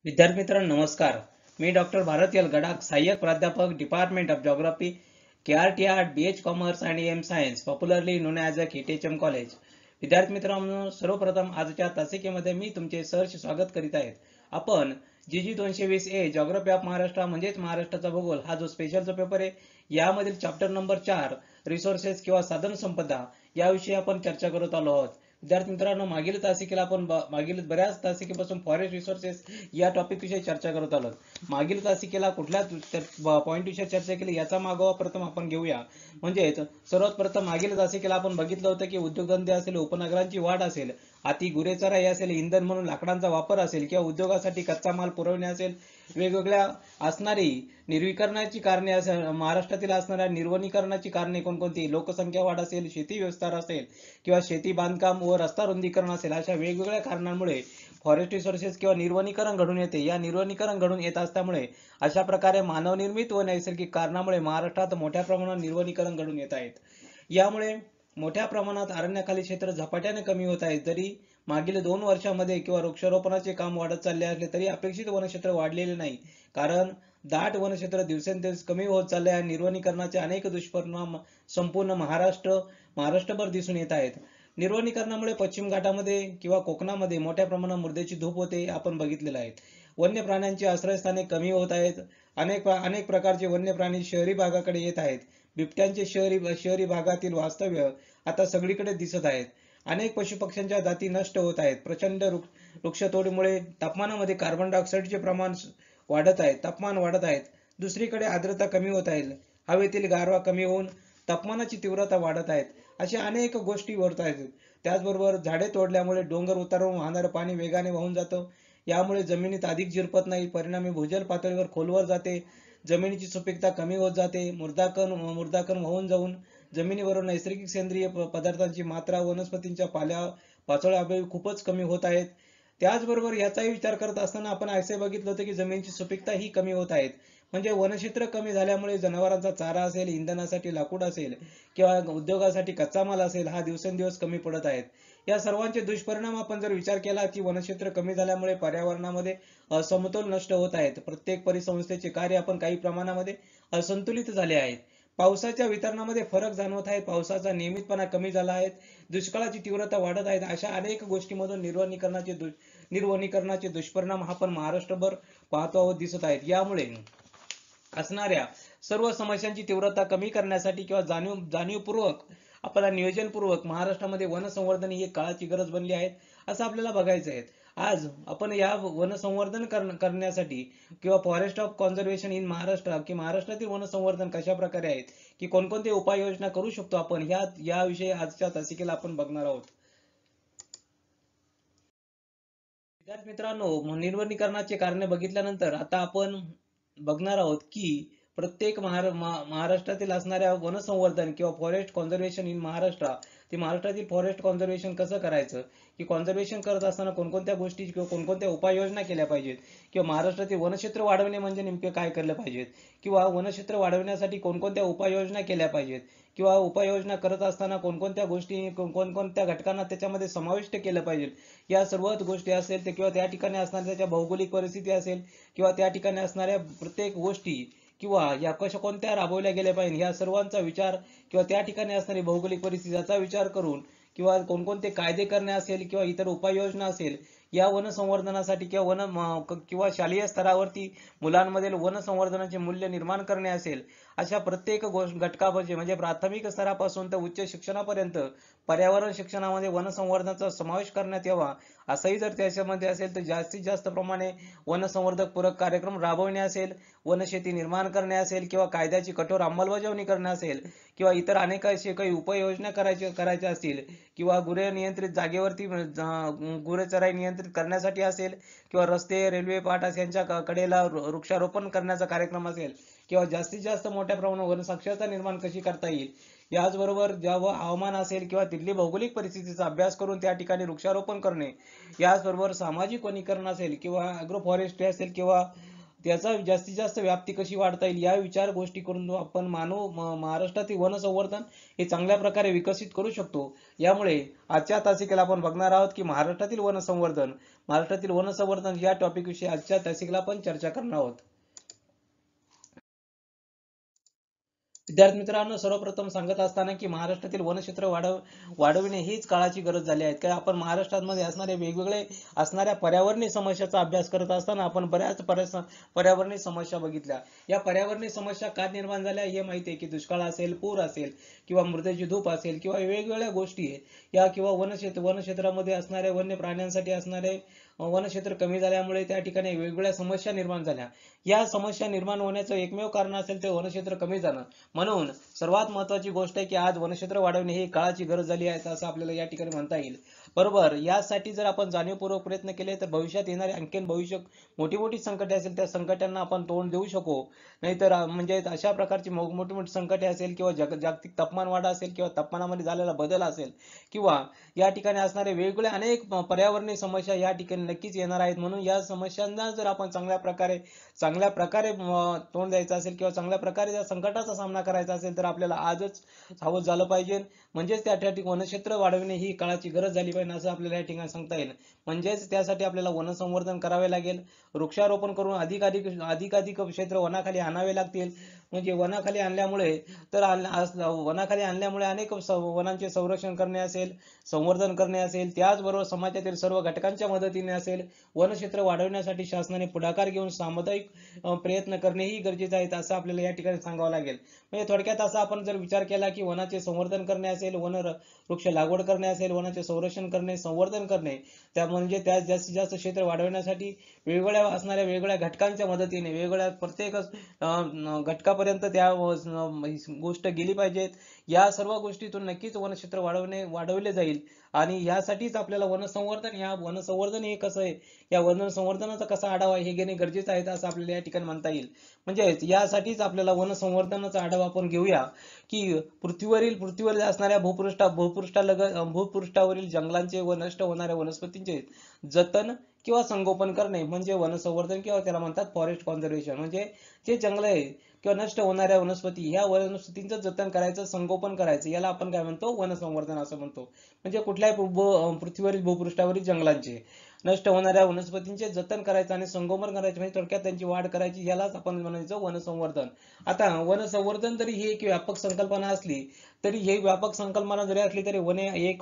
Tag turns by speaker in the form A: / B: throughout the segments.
A: विद्यार्थी मित्रांनो नमस्कार. मी डॉक्टर भारत यल गडाख, सहाय्यक प्राध्यापक, department of geography, KRTR, BH commerce आणि M science, popularly known as a KTHM college. विद्यार्थी मित्रांनो, सर्वप्रथम आजच्या तासिकेमध्ये मी तुमचे सहर्ष स्वागत करीत आहेत. आपण GG 220A geography of Maharashtra म्हणजेच महाराष्ट्राचा भूगोल हा जो स्पेशलचा पेपर आहे, यामधील चॅप्टर नंबर 4 रिसोर्सेस किंवा साधन संपदा याविषयी आपण चर्चा करत आलो आहोत. विद्यार्थी मित्रांनो, मागील बऱ्याच तासिकेपासून फॉरेस्ट रिसोर्सेस या टॉपिक विषयी चर्चा करत आलो. मागील तासिकेला कुठल्या पॉइंट विषयी चर्चा केली याचा मागोवा प्रथम आपण घेऊया. म्हणजेच सर्वात प्रथम मागील तासिकेला आपण बघितलं होतं की उद्योगधंदे असेल, उपनगरांची वाढ असेल, अति गुरेचराई असेल, इंधन म्हणून लाकडांचा वापर असेल किंवा उद्योगासाठी कच्चा माल पुरवणे असेल, वेगवेगळ्या असणारी निर्विकरणाची कारणे असेल, महाराष्ट्रातील असणाऱ्या निर्वनीकरणाची कारणे कोणकोणती, लोकसंख्या वाढ असेल, शेती विस्तार असेल किंवा शेती बांधकाम व रस्ता रुंदीकरण असेल, अशा वेगवेगळ्या कारणांमुळे फॉरेस्ट रिसोर्सेस किंवा निर्वनीकरण घडून येते. या निर्वनीकरण घडून येत असल्यामुळे अशा प्रकारे मानवनिर्मित व नैसर्गिक कारणामुळे महाराष्ट्रात मोठ्या प्रमाणात निर्वनीकरण घडून येत आहेत. यामुळे मोठ्या प्रमाणात अरण्याखाली क्षेत्र झपाट्याने कमी होत आहे. जरी मागील 2 वर्षांमध्ये किंवा वृक्षारोपणाचे काम वाढत चालले असले तरी अपेक्षित वनक्षेत्र वाढलेले नाही. कारण दाट वनक्षेत्र दिवसेंदिवस कमी होत चालले आहे. निर्वनीकरणाचे अनेक दुष्परिणाम संपूर्ण महाराष्ट्रभर दिसून येत आहेत. निर्वनीकरणामुळे पश्चिम घाटामध्ये किंवा कोकणामध्ये मोठ्या प्रमाणात मृदेची धूप होते, आपण बघितलेलं आहे. वन्य प्राण्यांची आश्रयस्थाने कमी होत आहेत. अनेक प्रकारचे वन्य प्राणी शहरी भागाकडे येत आहेत. बिबट्यांचे शहरी भागातील वास्तव्य आता सगळीकडे दिसत आहेत. अनेक पशुपक्ष्यांच्या जाती नष्ट होत आहेत. प्रचंड वृक्षतोडीमुळे तापमानामध्ये कार्बन डायऑक्साईडचे प्रमाण तापमान वाढत आहेत. दुसरीकडे आर्द्रता कमी होत आहे. हवेतील गारवा कमी होऊन तापमानाची तीव्रता वाढत आहेत. अशा अनेक गोष्टी होत आहेत. त्याचबरोबर झाडे तोडल्यामुळे डोंगर उतारून वाहणारं पाणी वेगाने वाहून जातं. यामुळे जमिनीत अधिक जिरपत नाही. परिणामी भूजल पातळीवर खोलवर जाते. जमिनीची सुपीकता कमी होत जाते. मुर्दाकण वाहून जाऊन जमिनीवरून नैसर्गिक सेंद्रिय पदार्थांची मात्रा वनस्पतींच्या पाचोळ्याअभावी खूपच कमी होत आहेत. त्याचबरोबर याचाही विचार करत असताना आपण असे बघितलं होतं की जमिनीची सुपीकता ही कमी होत आहेत. म्हणजे वनक्षेत्र कमी झाल्यामुळे जनावरांचा चारा असेल, इंधनासाठी लाकूड असेल किंवा उद्योगासाठी कच्चा माल असेल, हा दिवसेंदिवस कमी पडत आहेत. या सर्वांचे दुष्परिणाम आपण जर विचार केला की वनक्षेत्र कमी झाल्यामुळे पर्यावरणामध्ये असमतोल नष्ट होत आहेत. प्रत्येक परिसंस्थेचे कार्य आपण काही प्रमाणामध्ये असंतुलित झाले आहेत. पावसाच्या वितरणामध्ये फरक जाणवत आहे. पावसाचा नियमितपणा कमी झाला आहे. दुष्काळाची तीव्रता वाढत आहे. अशा अनेक गोष्टींमधून निर्वनीकरणाचे दुष्परिणाम आपण महाराष्ट्रभर पाहतो व दिसत आहेत. यामुळे असणाऱ्या सर्व समस्यांची तीव्रता कमी करण्यासाठी किंवा जाणीवपूर्वक आपल्याला नियोजनपूर्वक महाराष्ट्रामध्ये वनसंवर्धन ही एक काळाची गरज बनली आहे असं आपल्याला बघायचं आहे. आज आपण या वनसंवर्धन करण्यासाठी किंवा forest of conservation in Maharashtra की महाराष्ट्रातील वनसंवर्धन कशा प्रकारे आहेत की कोणकोणते उपाययोजना करू शकतो आपण याविषयी आजच्या तासिकेला आपण बघणार आहोत. विद्यार्थी मित्रांनो, निर्वनीकरणाचे कारणे बघितल्यानंतर आता आपण बघणार आहोत की प्रत्येक महाराष्ट्रातील असणाऱ्या वनसंवर्धन किंवा फॉरेस्ट कॉन्झर्वेशन इन महाराष्ट्र ते महाराष्ट्रातील फॉरेस्ट कॉन्झर्वेशन कसं करायचं की कॉन्झर्वेशन करत असताना कोणकोणत्या गोष्टी किंवा कोणकोणत्या उपाययोजना केल्या पाहिजेत किंवा महाराष्ट्रातील वनक्षेत्र वाढवणे म्हणजे नेमके काय केलं पाहिजेत किंवा वनक्षेत्र वाढवण्यासाठी कोणकोणत्या उपाययोजना केल्या पाहिजेत किंवा उपाययोजना करत असताना कोणकोणत्या गोष्टी कोणकोणत्या घटकांना त्याच्यामध्ये समाविष्ट केलं पाहिजे. या सर्वच गोष्टी असेल ते किंवा त्या ठिकाणी असणाऱ्या त्याच्या भौगोलिक परिस्थिती असेल किंवा त्या ठिकाणी असणाऱ्या प्रत्येक गोष्टी किंवा या कशा कोणत्या राबवल्या गेल्या पाहिजे या सर्वांचा विचार किंवा त्या ठिकाणी असणारी भौगोलिक परिस्थिती याचा विचार करून किंवा कोणकोणते कायदे करणे असेल किंवा इतर उपाययोजना असेल या वन संवर्धनासाठी किंवा शालेय स्तरावरती मुलांमध्ये वन संवर्धनाचे मूल्य निर्माण करणे असेल अशा प्रत्येक घटकापासून म्हणजे प्राथमिक स्तरापासून तर उच्च शिक्षणापर्यंत पर्यावरण शिक्षणामध्ये वन संवर्धनाचा समावेश करण्यात यावा असंही जर त्याच्यामध्ये असेल तर जास्तीत जास्त प्रमाणे वन संवर्धक पूरक कार्यक्रम राबवणे असेल, वनशेती निर्माण करणे असेल किंवा कायद्याची कठोर अंमलबजावणी करणे असेल किंवा इतर अनेक असे काही उपाययोजना करायच्या असतील किंवा गुरे नियंत्रित जागेवरती गुरेचराई नियंत्रित करण्यासाठी असेल किंवा रस्ते, रेल्वे पाट यांच्या कडेला वृक्षारोपण करण्याचा कार्यक्रम असेल किंवा जास्तीत जास्त मोठ्या प्रमाणावर वनसाक्षरता निर्माण कशी करता येईल याचबरोबर जेव्हा हवामान असेल किंवा तिथली भौगोलिक परिस्थितीचा अभ्यास करून त्या ठिकाणी वृक्षारोपण करणे, याचबरोबर सामाजिक वनीकरण असेल किंवा अॅग्रो फॉरेस्ट्री असेल किंवा त्याचा जास्तीत जास्त व्याप्ती कशी वाढता येईल या विचार गोष्टी करून आपण महाराष्ट्रातील वन संवर्धन हे चांगल्या प्रकारे विकसित करू शकतो. यामुळे आजच्या तासिकेला आपण बघणार आहोत की महाराष्ट्रातील वन संवर्धन या टॉपिक विषयी आजच्या तासिकेला आपण चर्चा करणार आहोत. विद्यार्थी मित्रांनो, सर्वप्रथम सांगत असताना की महाराष्ट्रातील वनक्षेत्र वाढविणे हीच काळाची गरज झाली आहे. कारण आपण महाराष्ट्रामध्ये असणाऱ्या पर्यावरणीय समस्याचा अभ्यास करत असताना आपण बऱ्याच पर्यावरणीय समस्या बघितल्या. या पर्यावरणीय समस्या का निर्माण झाल्या हे माहिती आहे की दुष्काळ असेल, पूर असेल किंवा मृदेची धूप असेल किंवा वेगवेगळ्या गोष्टी या किंवा वनक्षेत्रामध्ये असणाऱ्या वन्य प्राण्यांसाठी असणारे वनक्षेत्र कमी झाल्यामुळे त्या ठिकाणी वेगवेगळ्या समस्या निर्माण झाल्या. या समस्या निर्माण होण्याचं एकमेव कारण असेल ते वनक्षेत्र कमी जाणं. म्हणून सर्वात महत्त्वाची गोष्ट आहे की आज वनक्षेत्र वाढवणे ही काळाची गरज झाली आहे असं आपल्याला या ठिकाणी म्हणता येईल. बरोबर, यासाठी जर आपण जाणीवपूर्वक प्रयत्न केले तर भविष्यात येणारे आणखीन मोठी संकटे असेल त्या संकटांना आपण तोंड देऊ शकू. नाहीतर म्हणजे अशा प्रकारची मोठी संकटे असेल किंवा जागतिक तापमान वाढ असेल किंवा तापमानामध्ये झालेला बदल असेल किंवा या ठिकाणी असणारे वेगवेगळे अनेक पर्यावरणीय समस्या या ठिकाणी नक्कीच येणार आहेत. म्हणून या समस्यांना जर आपण चांगल्या प्रकारे तोंड द्यायचं असेल किंवा चांगल्या प्रकारे या संकटाचा सामना करायचा असेल तर आपल्याला आजच सावध झालं पाहिजे. म्हणजेच त्या ठिकाणी वनक्षेत्र वाढविणे ही काळाची गरज झाली पाहिजे असं आपल्याला या ठिकाणी सांगता येईल. म्हणजेच त्यासाठी आपल्याला वनसंवर्धन करावे लागेल. वृक्षारोपण करून अधिकाधिक क्षेत्र वनाखाली आणावे लागतील. म्हणजे वनाखाली आणल्यामुळे अनेक वनांचे संरक्षण करणे असेल, संवर्धन करणे असेल, त्याचबरोबर समाजातील सर्व घटकांच्या मदतीने असेल, वनक्षेत्र वाढवण्यासाठी शासनाने पुढाकार घेऊन सामुदायिक प्रयत्न करणेही गरजेचे आहेत असं आपल्याला या ठिकाणी सांगावं लागेल. म्हणजे थोडक्यात असा आपण जर विचार केला की वनाचे संवर्धन करणे असेल, वृक्ष लागवड करणे असेल, वनाचे संरक्षण करणे, संवर्धन करणे, त्या जास्तीत जास्त क्षेत्र वाढवण्यासाठी वेगवेगळ्या घटकांच्या मदतीने प्रत्येक घटकापर्यंत त्या गोष्ट गेली पाहिजेत. या सर्व गोष्टीतून नक्कीच वनक्षेत्र वाढवले जाईल. आणि यासाठीच आपल्याला वनसंवर्धन हे कसं आहे, या वनसंवर्धनाचा कसा आढावा हे घेणे गरजेचं आहे असं आपल्याला या ठिकाणी म्हणता येईल. म्हणजे यासाठीच आपल्याला वनसंवर्धनाचा आढावा आपण घेऊया की पृथ्वीवरील असणाऱ्या भूपृष्ठावरील जंगलांचे व नष्ट होणाऱ्या वनस्पतींचे जतन किंवा संगोपन करणे म्हणजे वनसंवर्धन किंवा त्याला म्हणतात फॉरेस्ट कॉन्झर्वेशन. म्हणजे जे जंगल आहे किंवा नष्ट होणाऱ्या वनस्पती ह्या वनस्पतींचं जतन करायचं, संगोपन करायचं याला आपण काय म्हणतो, वनसंवर्धन असं म्हणतो. म्हणजे कुठल्याही पृथ्वीवरील भूपृष्ठावरील जंगलांचे नष्ट होणाऱ्या वनस्पतींचे जतन करायचं आणि संगोपन करायचे म्हणजे थोडक्यात त्यांची वाढ करायची, यालाच आपण म्हणायचं वनसंवर्धन. आता वनसंवर्धन जरी ही एक व्यापक संकल्पना असली तरी वने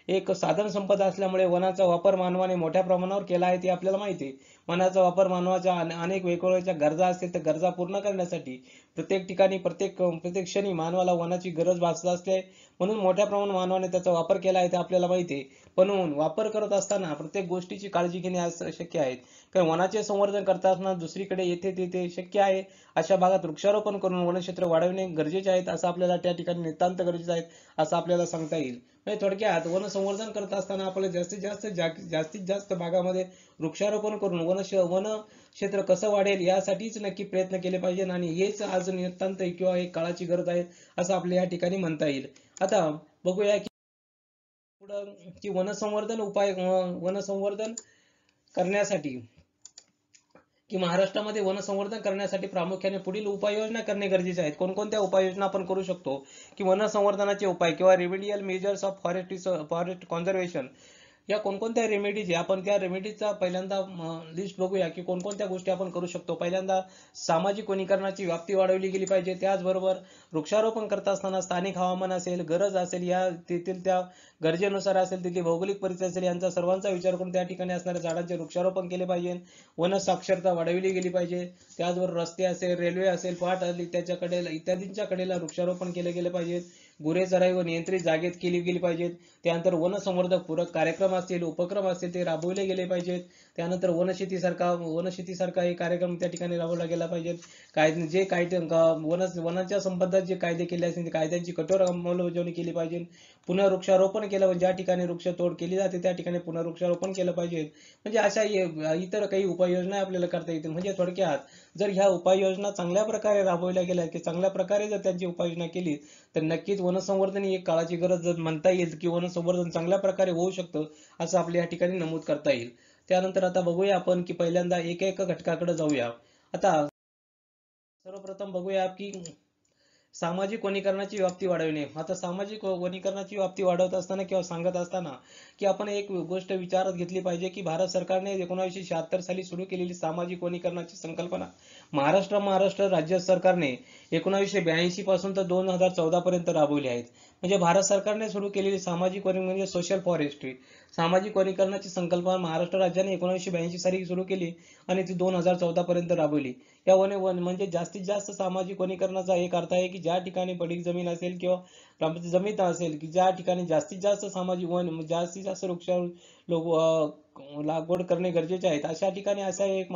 A: एक साधन संपदा असल्यामुळे वनाचा वापर मानवाने मोठ्या प्रमाणावर केला आहे ते आपल्याला माहिती आहे. वनाचा वापर मानवाच्या अनेक वेगवेगळ्या गरजा असतील त्या गरजा पूर्ण करण्यासाठी प्रत्येक ठिकाणी प्रत्येक क्षणी मानवाला वनाची गरज भासत असते. म्हणून मोठ्या प्रमाणात मानवाने त्याचा वापर केला आहे ते आपल्याला माहिती आहे. पण वापर करत असताना प्रत्येक गोष्टीची काळजी घेणे शक्य आहे. कारण वनाचे संवर्धन करत असताना दुसरीकडे येथे तिथे शक्य आहे अशा भागात वृक्षारोपण करून वनक्षेत्र वाढविणे गरजेचे आहेत असं आपल्याला त्या ठिकाणी नितांत गरजेचं आहे असं आपल्याला सांगता येईल. म्हणजे थोडक्यात वनसंवर्धन करत असताना आपल्याला जास्तीत जास्त भागामध्ये वृक्षारोपण करून वनक्षेत्र कसं वाढेल यासाठीच नक्की प्रयत्न केले पाहिजे आणि हेच आज नितांत किंवा एक काळाची गरज आहे असं आपल्या या ठिकाणी म्हणता येईल. आता बघूया की वनसंवर्धन करण्यासाठी महाराष्ट्रामध्ये वनसंवर्धन करण्यासाठी प्रामुख्याने पुढील उपाययोजना करणे गरजेचे आहेत. कोणकोणत्या उपाययोजना आपण करू शकतो की वनसंवर्धनाचे उपाय किंवा remedial measures of forest conservation या कोणकोणत्या रेमेडीज आहे, आपण त्या रेमेडीजचा पहिल्यांदा लिस्ट बघूया की कोणकोणत्या गोष्टी आपण करू शकतो. पहिल्यांदा सामाजिक वनीकरणाची व्याप्ती वाढवली गेली पाहिजे. त्याचबरोबर वृक्षारोपण करत असताना स्थानिक हवामान असेल, गरज असेल, या तेथील त्या गरजेनुसार असेल, तिथे भौगोलिक परिस्थिती असेल, यांचा सर्वांचा विचार करून त्या ठिकाणी असणाऱ्या झाडांचे वृक्षारोपण केले पाहिजे. वन साक्षरता वाढवली गेली पाहिजे. त्याचबरोबर रस्ते असेल, रेल्वे असेल, पाट इत्यादींच्या कडेला वृक्षारोपण केले गेले पाहिजे. गुरेचराई व नियंत्रित जागेत केली गेली पाहिजेत. त्यानंतर वनसंवर्धक पूरक कार्यक्रम असतील, उपक्रम असतील ते राबवले गेले पाहिजेत. त्यानंतर वनशेतीसारखा हे कार्यक्रम त्या ठिकाणी राबवला गेला पाहिजे. वनाच्या संबंधात जे कायदे केले असतील कायद्यांची कठोर अंमलबजावणी केली पाहिजे. पुनर्वृक्षारोपण केलं म्हणजे ज्या ठिकाणी वृक्षतोड केली जाते त्या ठिकाणी पुनर्वृक्षारोपण केलं पाहिजे. म्हणजे अशा इतर काही उपाययोजना आपल्याला करता येतील. म्हणजे थोडक्यात जर ह्या उपाययोजना चांगल्या प्रकारे राबवल्या गेल्या की चांगल्या प्रकारे जर त्यांची उपाययोजना केली तर नक्कीच वनसंवर्धन ही एक काळाची गरज म्हणता येईल की वनसंवर्धन चांगल्या प्रकारे होऊ शकतं असं आपल्या या ठिकाणी नमूद करता येईल. त्यानंतर आता बघूया आपण की पहिल्यांदा एका घटकाकडे जाऊया. आता सर्वप्रथम बघूया की सामाजिक वनीकरणाची व्याप्ती वाढवणे. आता सामाजिक वनीकरणाची व्याप्ती वाढवत असताना किंवा सांगत असताना की आपण एक गोष्ट विचारात घेतली पाहिजे की भारत सरकारने 1976 साली सुरू केलेली सामाजिक वनीकरणाची संकल्पना महाराष्ट्र राज्य सरकारने 1982 पासून तर 2014 पर्यंत राबवली आहेत. म्हणजे भारत सरकारने सुरू केलेली सामाजिक वनीकरण म्हणजे सोशल फॉरेस्ट्री, सामाजिक वनीकरणाची संकल्पना महाराष्ट्र राज्याने 1982 साली सुरू केली आणि ती 2014 पर्यंत राबवली. या म्हणजे जास्तीत जास्त सामाजिक वनीकरणाचा एक अर्थ आहे की ज्या ठिकाणी पडीक जमीन असेल किंवा जमीन असेल की ज्या ठिकाणी जास्तीत जास्त सामाजिक जास्तीत जास्त वृक्ष लागवड करणे गरजेचे आहेत, अशा ठिकाणी असा एक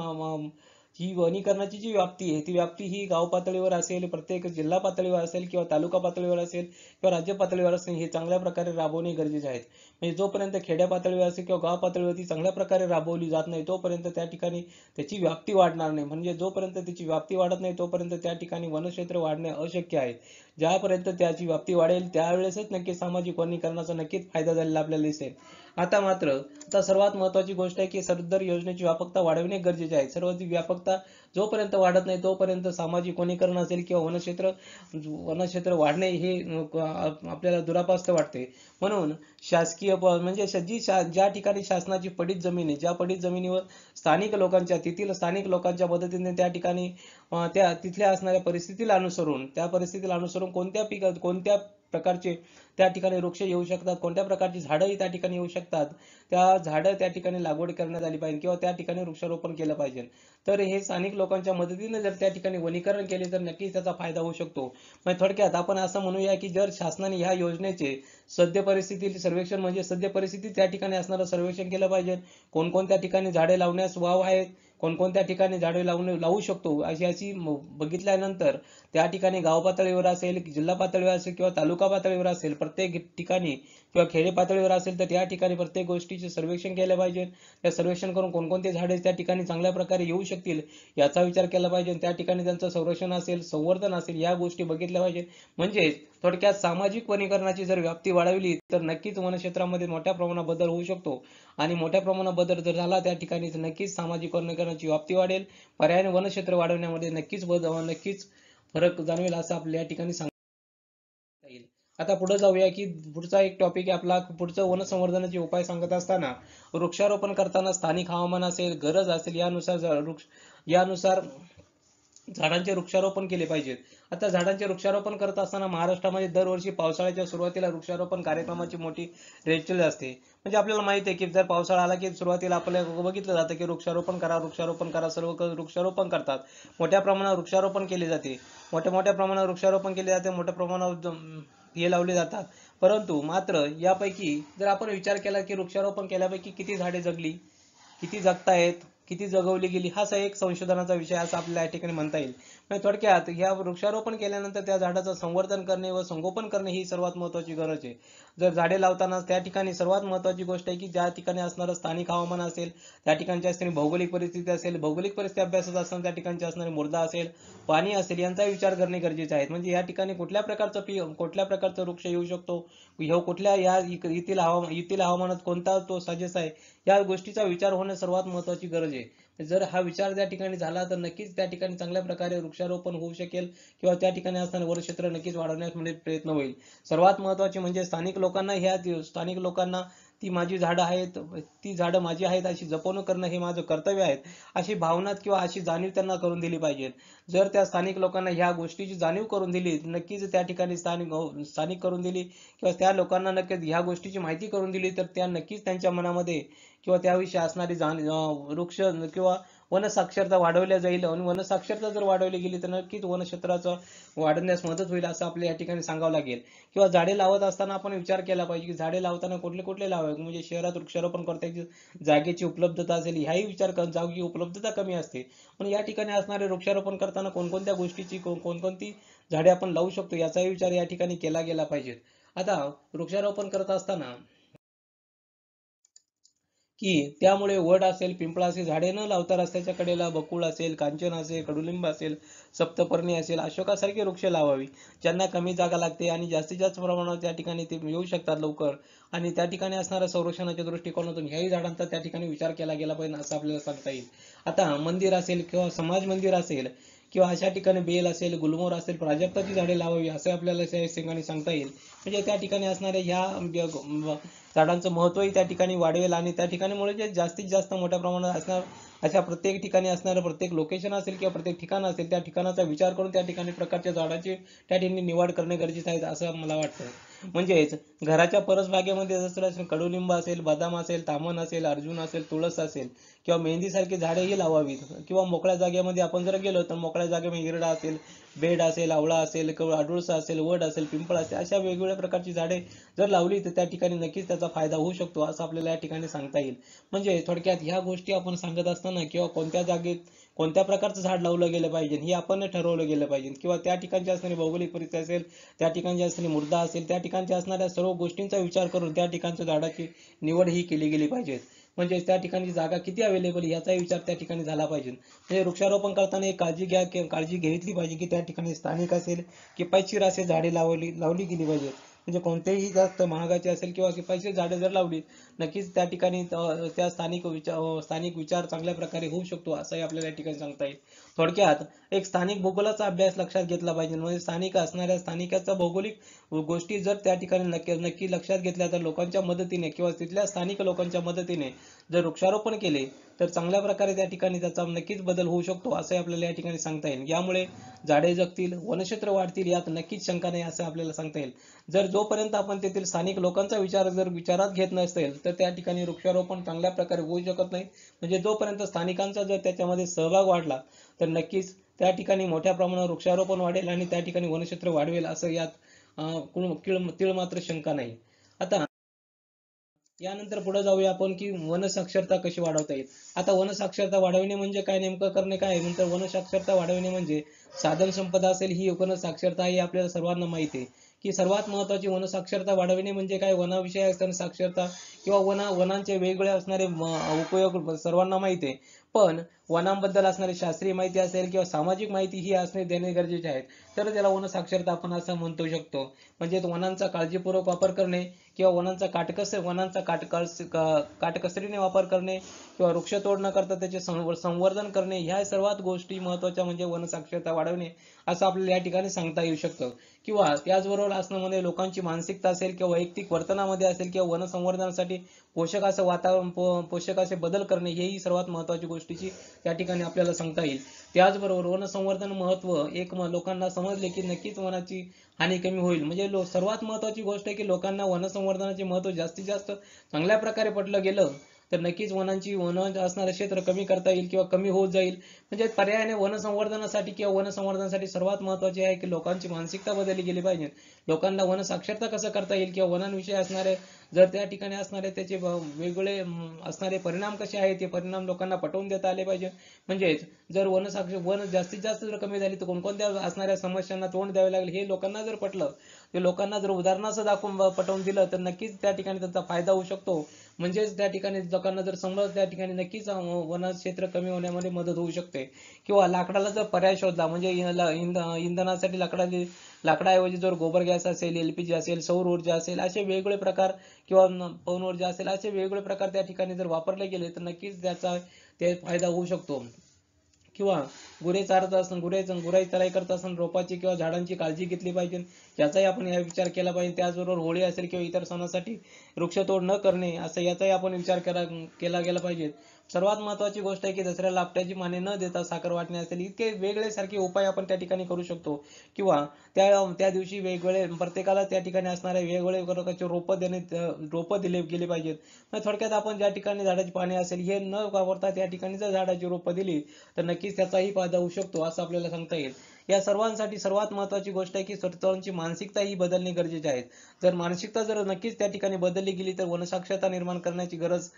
A: ही वनीकरणाची जी व्याप्ती आहे ती व्याप्ती ही गाव पातळीवर असेल, प्रत्येक जिल्हा पातळीवर असेल किंवा तालुका पातळीवर असेल किंवा राज्य पातळीवर असेल, हे चांगल्या प्रकारे राबवणे गरजेचे आहेत. म्हणजे जोपर्यंत खेड्या पातळीवर असेल किंवा गाव पातळीवर ती चांगल्या प्रकारे राबवली जात नाही तोपर्यंत त्या ठिकाणी त्याची व्याप्ती वाढणार नाही. म्हणजे जोपर्यंत त्याची व्याप्ती वाढत नाही तोपर्यंत त्या ठिकाणी वनक्षेत्र वाढणे अशक्य आहे. ज्यापर्यंत त्याची व्याप्ती वाढेल त्यावेळेसच नक्की सामाजिक वनीकरणाचा नक्कीच फायदा झालेला आपल्याला दिसेल. आता सर्वात महत्त्वाची गोष्ट आहे की सदर योजनेची व्यापकता वाढविणे गरजेचे आहे. सर्व व्यापकता जोपर्यंत वाढत नाही तोपर्यंत सामाजिक वनीकरण असेल किंवा वनक्षेत्र वाढणे हे आपल्याला दुरापास्त वाटते. म्हणून शासकीय म्हणजे ज्या ठिकाणी शासनाची पडीत जमीन आहे, ज्या पडीत जमिनीवर तेथील स्थानिक लोकांच्या मदतीने त्या ठिकाणी त्या तिथल्या असणाऱ्या त्या परिस्थितीला अनुसरून कोणत्या प्रकारचे त्या ठिकाणी वृक्ष येऊ शकतात, कोणत्या प्रकारची झाडंही त्या ठिकाणी येऊ शकतात, त्या झाडं त्या ठिकाणी लागवड करण्यात आली पाहिजे किंवा त्या ठिकाणी वृक्षारोपण केलं पाहिजे. तर हे स्थानिक लोकांच्या मदतीने जर त्या ठिकाणी वनीकरण केले तर नक्कीच त्याचा फायदा होऊ शकतो. म्हणजे थोडक्यात आपण असं म्हणूया की जर शासनाने ह्या योजनेचे सद्य परिस्थितीतील सर्वेक्षण म्हणजे सद्य परिस्थिती त्या ठिकाणी असणारं सर्वेक्षण केलं पाहिजे. कोणकोणत्या ठिकाणी झाडे लावण्यास वाव आहेत, कोणकोणत्या ठिकाणी झाडे लावू शकतो अशी बघितल्यानंतर त्या ठिकाणी गाव पातळीवर असेल, जिल्हा पातळीवर असेल किंवा तालुका पातळीवर असेल, प्रत्येक ठिकाणी किंवा खेडे पातळीवर असेल तर त्या ठिकाणी प्रत्येक गोष्टीचे सर्वेक्षण केले पाहिजे. त्या सर्वेक्षण करून कोणकोणते झाडे त्या ठिकाणी चांगल्या प्रकारे येऊ शकतील याचा विचार केला पाहिजे. त्या ठिकाणी त्यांचं संरक्षण असेल, संवर्धन असेल, या गोष्टी बघितल्या पाहिजे. म्हणजे थोडक्यात सामाजिक वनीकरणाची जर व्याप्ती वाढवली तर नक्कीच वनक्षेत्रामध्ये मोठ्या प्रमाणात बदल होऊ शकतो आणि मोठ्या प्रमाणात बदल जर झाला त्या ठिकाणी नक्कीच सामाजिक वनीकरणाची व्याप्ती वाढेल. पर्यायाने वनक्षेत्र वाढवण्यामध्ये नक्कीच फरक जाणवेल असं आपल्या या ठिकाणी सांगता येईल. आता पुढे जाऊया की पुढचा एक टॉपिक आहे आपला पुढचं वन संवर्धनाचे उपाय सांगत असताना वृक्षारोपण करताना स्थानिक हवामान असेल, गरज असेल यानुसार झाडांचे वृक्षारोपण केले पाहिजेत. आता झाडांचे वृक्षारोपण करत असताना महाराष्ट्रामध्ये दरवर्षी पावसाळ्याच्या सुरुवातीला वृक्षारोपण कार्यक्रमाची मोठी रेलचेल असते. म्हणजे आपल्याला माहिती आहे की जर पावसाळा आला की सुरुवातीला आपल्याला बघितलं जातं की वृक्षारोपण करा, सर्व वृक्षारोपण करतात. मोठ्या प्रमाणावर वृक्षारोपण केले जाते. मोठ्या प्रमाणावर वृक्षारोपण केले जाते, मोठ्या प्रमाणावर हे लावले जातात. परंतु मात्र यापैकी जर आपण विचार केला की वृक्षारोपण केल्यापैकी किती झाडे जगली, किती जगतायत, किती जगवली गेली, हा एक संशोधनाचा विषय असं आपल्याला या ठिकाणी म्हणता येईल. म्हणजे थोडक्यात या वृक्षारोपण केल्यानंतर त्या झाडाचं संवर्धन करणे व संगोपन करणे ही सर्वात महत्त्वाची गरज आहे. जर झाडे लावताना त्या ठिकाणी सर्वात महत्त्वाची गोष्ट आहे की ज्या ठिकाणी असणारं स्थानिक हवामान असेल, त्या ठिकाणची असणारी भौगोलिक परिस्थिती असेल, भौगोलिक परिस्थिती अभ्यासत असताना त्या ठिकाणची असणारी मृदा असेल, पाणी असेल, यांचा विचार करणे गरजेचे आहे. म्हणजे या ठिकाणी कुठल्या प्रकारचा वृक्ष येऊ शकतो, येथील हवामानात कोणता तो सजेस आहे, या गोष्टीचा विचार होणे सर्वात महत्त्वाची गरज आहे. जर हा विचार त्या ठिकाणी झाला तर नक्कीच त्या ठिकाणी चांगल्या प्रकारे वृक्षारोपण होऊ शकेल किंवा त्या ठिकाणी असणारे वनक्षेत्र नक्कीच वाढवण्यास प्रयत्न होईल. सर्वात महत्त्वाचे म्हणजे स्थानिक लोकांना ती माझी झाडं आहेत, ती झाडं माझी आहेत अशी जपवणूक करणं हे माझं कर्तव्य आहे अशी भावना किंवा अशी जाणीव त्यांना करून दिली पाहिजे. जर त्या स्थानिक लोकांना ह्या गोष्टीची जाणीव करून दिली, नक्कीच त्या ठिकाणी स्थानिक करून दिली किंवा त्या लोकांना नक्कीच ह्या गोष्टीची माहिती करून दिली तर त्या नक्कीच त्यांच्या मनामध्ये किंवा त्याविषयी असणारी वृक्ष किंवा वनसाक्षरता वाढवल्या जाईल आणि वनसाक्षरता जर वाढवली गेली तर नक्कीच वनक्षेत्राचं वाढण्यास मदत होईल असं आपल्या या ठिकाणी सांगावं लागेल. किंवा झाडे लावत असताना आपण विचार केला पाहिजे की झाडे लावताना कुठले लावावे. म्हणजे शहरात वृक्षारोपण करता जागेची उपलब्धता असेल ह्याही विचार कर, जागेची उपलब्धता कमी असते. पण या ठिकाणी असणारे वृक्षारोपण करताना कोणकोणत्या गोष्टीची कोणकोणती झाडे आपण लावू शकतो याचाही विचार या ठिकाणी केला गेला पाहिजे. आता वृक्षारोपण करत असताना की त्यामुळे वड असेल, पिंपळ असेल झाडे न लावता रस्त्याच्या कडेला बकुळ असेल, कांचन असेल, कडुलिंब असेल, सप्तपर्णी असेल, अशोकासारखे वृक्ष लावावी, ज्यांना कमी जागा लागते आणि जास्तीत जास्त प्रमाणात त्या ठिकाणी ते येऊ शकतात लवकर, आणि त्या ठिकाणी असणाऱ्या संरक्षणाच्या दृष्टिकोनातून ह्याही झाडांचा त्या ठिकाणी विचार केला गेला पाहिजे असं आपल्याला सांगता येईल. आता मंदिर असेल किंवा समाज मंदिर असेल किंवा अशा ठिकाणी बेल असेल, गुलमोहर असेल, प्राजक्ताची झाडे लावावी असं आपल्याला त्या ठिकाणी सांगता येईल. म्हणजे त्या ठिकाणी असणाऱ्या ह्या झाडांचं महत्त्वही त्या ठिकाणी वाढवेल आणि त्या ठिकाणी मुळे जे जास्तीत जास्त मोठ्या प्रमाणात असणार अशा प्रत्येक ठिकाणी असणारं प्रत्येक लोकेशन असेल किंवा प्रत्येक ठिकाण असेल त्या ठिकाणाचा विचार करून त्या ठिकाणी प्रकारच्या झाडाची त्या ठिकाणी निवड करणे गरजेचे आहे असं मला वाटतं. म्हणजेच घराच्या परसबागेमध्ये जसं कडुलिंब असेल, बदाम असेल, तामण असेल, अर्जुन असेल, तुळस असेल किंवा मेहंदीसारखी झाडेही लावावीत. किंवा मोकळ्या जागेमध्ये आपण जर गेलो तर मोकळ्या जागेमध्ये हिरडा असेल, बेड असेल, आवळा असेल, किंवा अडुळसा असेल, वड असेल, पिंपळ असेल, अशा वेगवेगळ्या प्रकारची झाडे जर लावली तर त्या ठिकाणी नक्कीच त्याचा फायदा होऊ शकतो असं आपल्याला या ठिकाणी सांगता येईल. म्हणजे थोडक्यात ह्या गोष्टी आपण सांगत असताना किंवा कोणत्या जागेत कोणत्या प्रकारचं झाड लावलं गेलं पाहिजे हे आपण ठरवलं गेलं पाहिजे, किंवा त्या ठिकाणची असणारी भौगोलिक परिस्थिती असेल, त्या ठिकाणची असणारी मृदा असेल, त्या ठिकाणच्या असणाऱ्या सर्व गोष्टींचा विचार करून त्या ठिकाणच्या झाडाची निवड ही केली गेली पाहिजे. म्हणजे त्या ठिकाणी जागा किती अवेलेबल याचाही विचार त्या ठिकाणी झाला पाहिजे. म्हणजे वृक्षारोपण करताना एक काळजी घेतली पाहिजे की त्या ठिकाणी स्थानिक असेल किफायतशीर असे झाडे लावली गेली पाहिजे. म्हणजे कोणतेही जास्त महागाचे असेल किंवा किफायतशीर झाडे जर लावली नक्कीच त्या ठिकाणी त्या स्थानिक विचार चांगल्या प्रकारे होऊ शकतो असंही आपल्याला या ठिकाणी सांगता येईल. थोडक्यात एक स्थानिक भूगोलाचा अभ्यास लक्षात घेतला पाहिजे. म्हणजे स्थानिकाचा भौगोलिक गोष्टी जर त्या ठिकाणी नक्की लक्षात घेतल्या तर लोकांच्या मदतीने किंवा तिथल्या स्थानिक लोकांच्या मदतीने जर वृक्षारोपण केले तर चांगल्या प्रकारे त्या ठिकाणी त्याचा नक्कीच बदल होऊ शकतो असंही आपल्याला या ठिकाणी सांगता येईल. यामुळे झाडे जगतील, वनक्षेत्र वाढतील यात नक्कीच शंका नाही असं आपल्याला सांगता येईल. जर जोपर्यंत आपण तेथील स्थानिक लोकांचा विचार जर विचारात घेत नसेल तर त्या ठिकाणी वृक्षारोपण चांगल्या प्रकारे होऊ शकत नाही. म्हणजे जोपर्यंत स्थानिकांचा जर त्याच्यामध्ये सहभाग वाढला तर नक्कीच त्या ठिकाणी मोठ्या प्रमाणावर वृक्षारोपण वाढेल आणि त्या ठिकाणी वनक्षेत्र वाढवेल असं यात तीळ मात्र शंका नाही. आता यानंतर पुढे जाऊया आपण की वनसाक्षरता कशी वाढवता येईल. आता वनसाक्षरता वाढवणे म्हणजे काय, नेमकं करणे काय, नंतर वनसाक्षरता वाढवणे म्हणजे साधन संपदा असेल ही वनसाक्षरता ही आपल्याला सर्वांना माहिती आहे की सर्वात महत्त्वाची वनसाक्षरता वाढवणे म्हणजे काय, वनाविषयी असणारी साक्षरता किंवा वनांचे वेगवेगळे असणारे उपयोग सर्वांना माहिती आहे. पण वनांबद्दल असणारी शास्त्रीय माहिती असेल किंवा सामाजिक माहिती ही असणे देणे गरजेचे आहे. तर त्याला वनसाक्षरता आपण असं म्हणू शकतो. म्हणजे वनांचा काळजीपूर्वक वापर करणे किंवा वनांचा काटकसरीने वापर करणे किंवा वृक्षतोड न करता त्याचे संवर्धन करणे ह्या सर्वात गोष्टी महत्त्वाच्या म्हणजे वनसाक्षरता वाढवणे असं आपल्याला या ठिकाणी सांगता येऊ शकतं. किंवा त्याचबरोबर असणं म्हणजे लोकांची मानसिकता असेल किंवा वैयक्तिक वर्तनामध्ये असेल किंवा वन संवर्धनासाठी पोषक असे बदल करणे हेही सर्वात महत्त्वाची गोष्टीची त्या ठिकाणी आपल्याला सांगता येईल. त्याचबरोबर वन संवर्धन महत्त्व लोकांना समजले की नक्कीच वनाची हानी कमी होईल. म्हणजे सर्वात महत्त्वाची गोष्ट आहे की लोकांना वन संवर्धनाचे महत्त्व जास्तीत जास्त चांगल्या प्रकारे पटलं गेलं तर नक्कीच वन असणारे क्षेत्र कमी करता येईल किंवा कमी होत जाईल. म्हणजे पर्यायाने वन संवर्धनासाठी सर्वात महत्त्वाचे आहे की लोकांची मानसिकता बदलली गेली पाहिजे. लोकांना वन साक्षरता कसं करता येईल किंवा वनांविषयी असणारे जर त्या ठिकाणी असणारे त्याचे वेगवेगळे असणारे परिणाम कसे आहेत ते परिणाम लोकांना पटवून देता आले पाहिजे. म्हणजेच जर वन जास्तीत जास्त जर कमी झाली तर कोणकोणत्या असणाऱ्या समस्यांना तोंड द्यावे लागेल हे लोकांना जर पटलं, ते लोकांना जर उदाहरणासह दाखवून पटवून दिलं तर नक्कीच त्या ठिकाणी त्याचा फायदा होऊ शकतो. म्हणजेच त्या ठिकाणी लोकांना जर समजलं त्या ठिकाणी नक्कीच वन क्षेत्र कमी होण्यामध्ये मदत होऊ शकते. किंवा लाकडाला जर पर्याय शोधला म्हणजे इंधनासाठी लाकडाऐवजी जर गोबर गॅस असेल, LPG असेल, सौर ऊर्जा असेल असे वेगवेगळे प्रकार किंवा पवन ऊर्जा असेल असे वेगवेगळे प्रकार त्या ठिकाणी जर वापरले गेले तर नक्कीच त्याचा फायदा होऊ शकतो. किंवा गुराई चराई करत असताना रोपाची किंवा झाडांची काळजी घेतली पाहिजे याचाही आपण विचार केला पाहिजे. त्याचबरोबर होळी असेल किंवा इतर सणासाठी वृक्षतोड न करणे असं याचाही आपण विचार केला गेला पाहिजे. सर्वात महत्त्वाची गोष्ट आहे की दसऱ्याला आपट्याची माने न देता साखर वाटणे असेल इतके वेगळे सारखे उपाय आपण त्या ठिकाणी करू शकतो. किंवा त्या दिवशी प्रत्येकाला त्या ठिकाणी असणारे वेगवेगळे प्रकारचे रोपं दिले गेले पाहिजेत. थोडक्यात आपण ज्या ठिकाणी झाडाची पाने असेल हे न वापरता त्या ठिकाणी जर झाडाची रोपं दिली तर नक्कीच त्याचाही फायदा होऊ शकतो असं आपल्याला सांगता येईल. या सर्वांसाठी सर्वात महत्त्वाची गोष्ट आहे की सर्वांची मानसिकता ही बदलणे गरजेचे आहे. जर मानसिकता नक्कीच त्या ठिकाणी बदलली गेली तर वनसाक्षरता निर्माण करण्याची गरज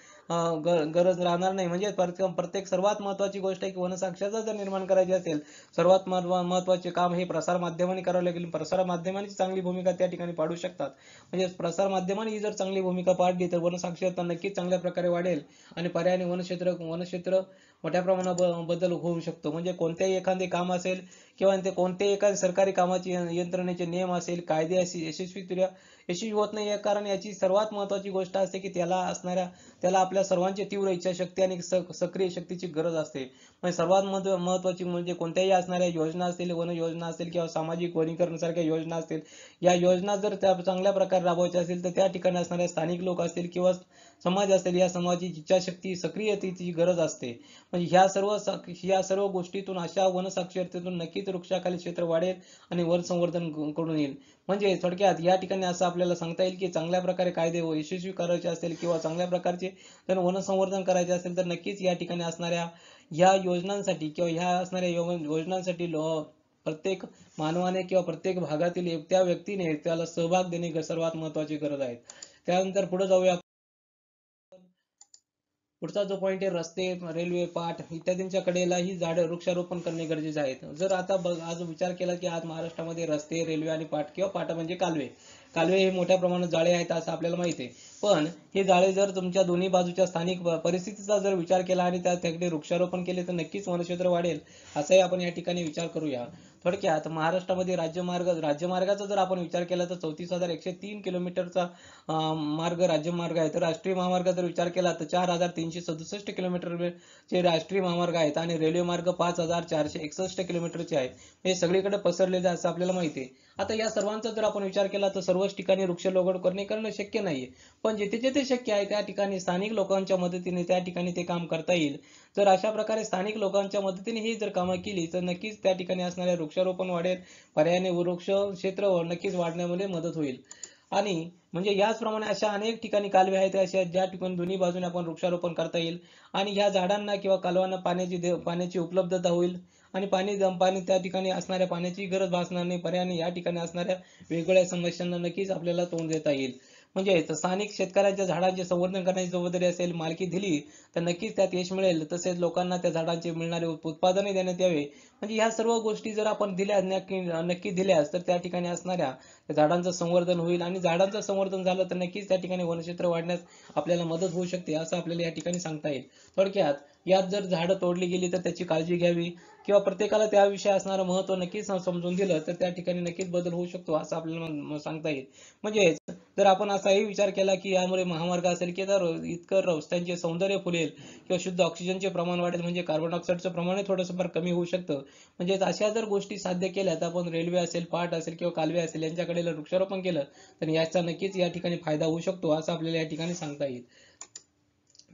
A: गरज राहणार नाही. म्हणजे प्रत्येक सर्वात महत्त्वाची गोष्ट आहे की वनसाक्षरता जर निर्माण करायची असेल, सर्वात महत्त्वाचे काम हे प्रसार माध्यमांनी करावे लागेल. प्रसार माध्यमांची चांगली भूमिका त्या ठिकाणी पाडू शकतात. म्हणजे प्रसार माध्यमांनी ही जर चांगली भूमिका पाडली तर वनसाक्षरता नक्कीच चांगल्या प्रकारे वाढेल आणि पर्यायाने वनक्षेत्र मोठ्या प्रमाणात बदल होऊ शकतो. म्हणजे कोणत्याही एखादे काम असेल किंवा ते कोणत्याही एखाद्या सरकारी कामाची यंत्रणेचे नियम असेल, कायदे यशस्वी होत नाही. कारण याची सर्वात महत्त्वाची गोष्ट असते की त्याला आपल्या सर्वांची तीव्र इच्छाशक्ती आणि सक्रिय शक्तीची गरज असते. म्हणजे सर्वात महत्त्वाची म्हणजे कोणत्याही असणाऱ्या योजना असतील, वन योजना असतील किंवा सामाजिक वनीकरण सारख्या योजना असतील, या योजना जर त्या चांगल्या प्रकारे राबवायच्या असतील तर त्या ठिकाणी असणाऱ्या स्थानिक लोक असतील किंवा समाज असेल, या समाजाची इच्छाशक्ती सक्रियतेची गरज असते. म्हणजे ह्या सर्व गोष्टीतून अशा वनसाक्षरतेतून नक्कीच वृक्षाखाली क्षेत्र वाढेल आणि वन संवर्धन कडून येईल. म्हणजे थोडक्यात या ठिकाणी असं आपल्याला सांगता येईल की चांगल्या प्रकारे कायदे यशस्वी करायचे असतील किंवा चांगल्या प्रकारचे जर वनसंवर्धन करायचे असेल तर नक्कीच या ठिकाणी असणाऱ्या ह्या योजनांसाठी किंवा ह्या असणाऱ्या योजनांसाठी प्रत्येक मानवाने किंवा प्रत्येक भागातील त्या व्यक्तीने त्याला सहभाग देणे सर्वात महत्त्वाची गरज आहे. त्यानंतर पुढे जाऊया. पुढचा जो पॉईंट आहे, रस्ते, रेल्वे, पाट इत्यादींच्या कडेलाही झाड वृक्षारोपण करणे गरजेचे आहे. जर आता आज विचार केला की आज महाराष्ट्रामध्ये रस्ते, रेल्वे आणि पाट किंवा पाटा म्हणजे कालवे हे मोठ्या प्रमाणात जाळे आहेत असं आपल्याला माहिती आहे. पण हे जाळे जर तुमच्या दोन्ही बाजूच्या स्थानिक परिस्थितीचा जर विचार केला आणि त्या वृक्षारोपण केले तर नक्कीच वनक्षेत्र वाढेल, असाही आपण या ठिकाणी विचार करूया. थोडक्यात महाराष्ट्रामध्ये राज्यमार्गाचा जर आपण विचार केला तर 34,103 किलोमीटरचा राज्यमार्ग आहे. तर राष्ट्रीय महामार्ग जर विचार केला तर 4,367 किलोमीटरचे राष्ट्रीय महामार्ग आहेत आणि रेल्वे मार्ग 5,461 किलोमीटरचे आहेत. हे सगळीकडे पसरलेले आहे असं आपल्याला माहिती आहे. आता या सर्वांचा जर आपण विचार केला तर सर्वच ठिकाणी वृक्षारोपण करणं शक्य नाहीये. पण जिथे जिथे शक्य आहे त्या ठिकाणी स्थानिक लोकांच्या मदतीने त्या ठिकाणी ते काम करता येईल. जर अशा प्रकारे स्थानिक लोकांच्या मदतीने ही जर कामं केली तर नक्कीच त्या ठिकाणी असणारे वृक्षारोपण वाढेल. पर्यायाने वृक्ष क्षेत्र नक्कीच वाढण्यामध्ये मदत होईल. आणि म्हणजे याचप्रमाणे अशा अनेक ठिकाणी कालवे आहेत अशा ज्या ठिकाणी दोन्ही बाजूने आपण वृक्षारोपण करता येईल आणि ह्या झाडांना किंवा कालवांना पाण्याची उपलब्धता होईल आणि पाणी त्या ठिकाणी असणाऱ्या पाण्याची गरज भासणार नाही. पर्यायाने या ठिकाणी असणाऱ्या वेगवेगळ्या समस्यांना नक्कीच आपल्याला तोंड देता येईल. म्हणजे स्थानिक शेतकऱ्यांच्या झाडांचे संवर्धन करण्याची जबाबदारी असेल, मालकी दिली तर नक्कीच त्यात यश मिळेल. तसेच लोकांना त्या झाडांचे मिळणारे उत्पादनही देण्यात यावे. म्हणजे ह्या सर्व गोष्टी जर आपण दिल्या नक्की दिल्यास तर त्या ठिकाणी असणाऱ्या त्या झाडांचं संवर्धन होईल आणि झाडांचं संवर्धन झालं तर नक्कीच त्या ठिकाणी वनक्षेत्र वाढण्यास आपल्याला मदत होऊ शकते असं आपल्याला या ठिकाणी सांगता येईल. थोडक्यात यात जर झाडं तोडली गेली तर त्याची काळजी घ्यावी किंवा प्रत्येकाला त्याविषयी असणारं महत्त्व नक्कीच समजून दिलं तर त्या ठिकाणी नक्कीच बदल होऊ शकतो असं आपल्याला सांगता येईल. म्हणजे जर आपण असाही विचार केला की यामुळे महामार्ग असेल की तर इतकं रस्त्यांचे सौंदर्य फुलेल किंवा शुद्ध ऑक्सिजनचे प्रमाण वाढेल. म्हणजे कार्बन डायऑक्साईडचं प्रमाण थोडंसं फार कमी होऊ शकतं. म्हणजे अशा जर गोष्टी साध्य केल्या तर आपण रेल्वे असेल, पाट असेल किंवा कालवे असेल यांच्याकडे वृक्षारोपण केलं तर याचा नक्कीच या ठिकाणी फायदा होऊ शकतो असं आपल्याला या ठिकाणी सांगता येईल.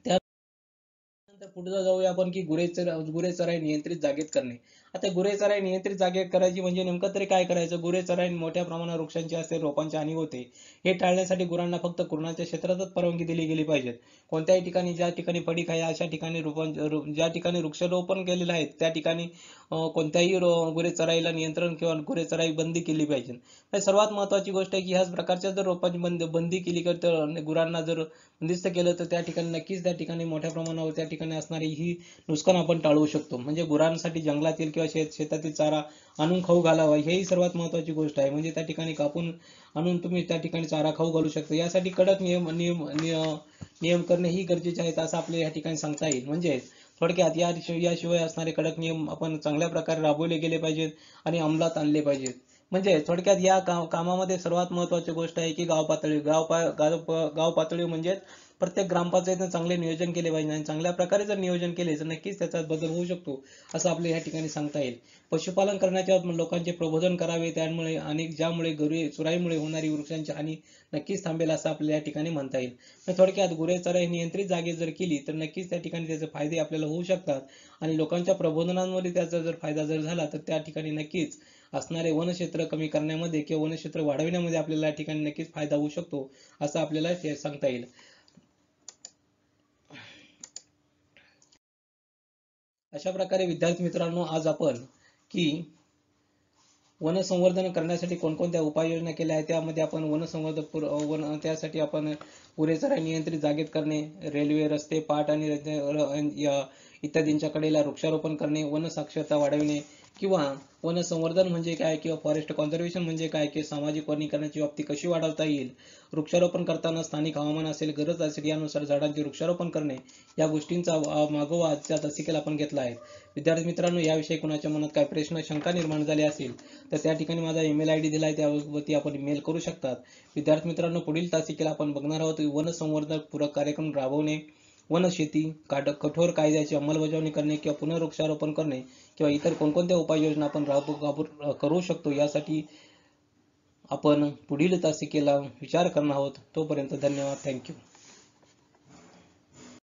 A: त्यानंतर पुढे जाऊया आपण की गुरेचराई नियंत्रित जागेत करणे. आता गुरेचराई नियंत्रित जागेत करायची म्हणजे नेमकं तरी काय करायचं? गुरेचराई मोठ्या प्रमाणात वृक्षांची असते, रोपांची हानी होते. हे टाळण्यासाठी गुरांना फक्त कुरणाच्या क्षेत्रातच परवानगी दिली गेली पाहिजे. कोणत्याही ठिकाणी ज्या ठिकाणी पडीक आहे अशा ठिकाणी ज्या ठिकाणी वृक्षारोपण केलेलं आहे त्या ठिकाणी कोणत्याही गुरेचराईला नियंत्रण किंवा गुरेचराई बंदी केली पाहिजे. सर्वात महत्त्वाची गोष्ट आहे की ह्याच प्रकारच्या जर रोपांची बंदी केली तर गुरांना जर बंदिस्त केलं तर त्या ठिकाणी नक्कीच त्या ठिकाणी मोठ्या प्रमाणावर त्या ठिकाणी असणारी ही नुकसान आपण टाळू शकतो. म्हणजे गुरांसाठी जंगलातील किंवा शेतातील चारा आणून खाऊ घालावा हेही सर्वात महत्त्वाची गोष्ट आहे. म्हणजे त्या ठिकाणी कापून आणून तुम्ही त्या ठिकाणी चारा खाऊ घालू शकता. यासाठी कडक नियम करणे ही गरजेचे आहेत असं आपल्याला या ठिकाणी सांगता येईल. म्हणजे थोडक्यात याशिवाय असणारे कडक नियम आपण चांगल्या प्रकारे राबवले गेले पाहिजेत आणि अंमलात आणले पाहिजेत. म्हणजे थोडक्यात या कामामध्ये सर्वात महत्त्वाची गोष्ट आहे की गाव पातळी म्हणजे प्रत्येक ग्रामपंचायतीने चांगले नियोजन केले पाहिजे आणि चांगल्या प्रकारे जर नियोजन केले तर नक्कीच त्याचा बदल होऊ शकतो असं आपल्याला या ठिकाणी सांगता येईल. पशुपालन करण्याच्या लोकांचे प्रबोधन करावे त्यामुळे आणि ज्यामुळे चुराईमुळे होणारी वृक्षांची हानी नक्कीच थांबेल असं आपल्याला या ठिकाणी म्हणता येईल. थोडक्यात गुरेचराई नियंत्रित जागेत जर केली तर नक्कीच त्या ठिकाणी त्याचे फायदे आपल्याला होऊ शकतात आणि लोकांच्या प्रबोधनांमध्ये त्याचा जर फायदा जर झाला तर त्या ठिकाणी नक्कीच असणारे वनक्षेत्र कमी करण्यामध्ये किंवा वनक्षेत्र वाढविण्यामध्ये आपल्याला या ठिकाणी नक्कीच फायदा होऊ शकतो असं आपल्याला सांगता येईल. अशा प्रकारे विद्यार्थी मित्रांनो आज आपण की वन संवर्धन करण्यासाठी कोणकोणत्या उपाययोजना केल्या आहेत त्यामध्ये आपण त्यासाठी आपण पुरेसा नियंत्रित जागेत करणे, रेल्वे, रस्ते, पाट आणि इत्यादींच्या कडेला वृक्षारोपण करणे, वन साक्षरता वाढविणे किंवा वन संवर्धन म्हणजे काय किंवा फॉरेस्ट कॉन्झर्वेशन म्हणजे काय की सामाजिक वनीकरणाची व्याप्ती कशी वाढवता येईल, वृक्षारोपण करताना स्थानिक हवामान असेल, गरज असेल यानुसार झाडांचे वृक्षारोपण करणे, या गोष्टींचा मागोवा आजच्या तासिकेला आपण घेतला आहे. विद्यार्थी मित्रांनो, याविषयी कुणाच्या मनात काही प्रश्न शंका निर्माण झाली असेल तर त्या ठिकाणी माझा ईमेल आयडी दिला आहे, त्यावरती आपण मेल करू शकतात. विद्यार्थी मित्रांनो, पुढील तासिकेला आपण बघणार आहोत वन संवर्धन पूरक कार्यक्रम राबवणे, वन शेती, कठोर कायद्याची अंमलबजावणी करणे किंवा पुनर्वृक्षारोपण करणे किंवा इतर कोणकोणत्या उपाययोजना आपण करू शकतो यासाठी आपण पुढील तासिकेला विचार करणार आहोत. तोपर्यंत धन्यवाद. थँक्यू.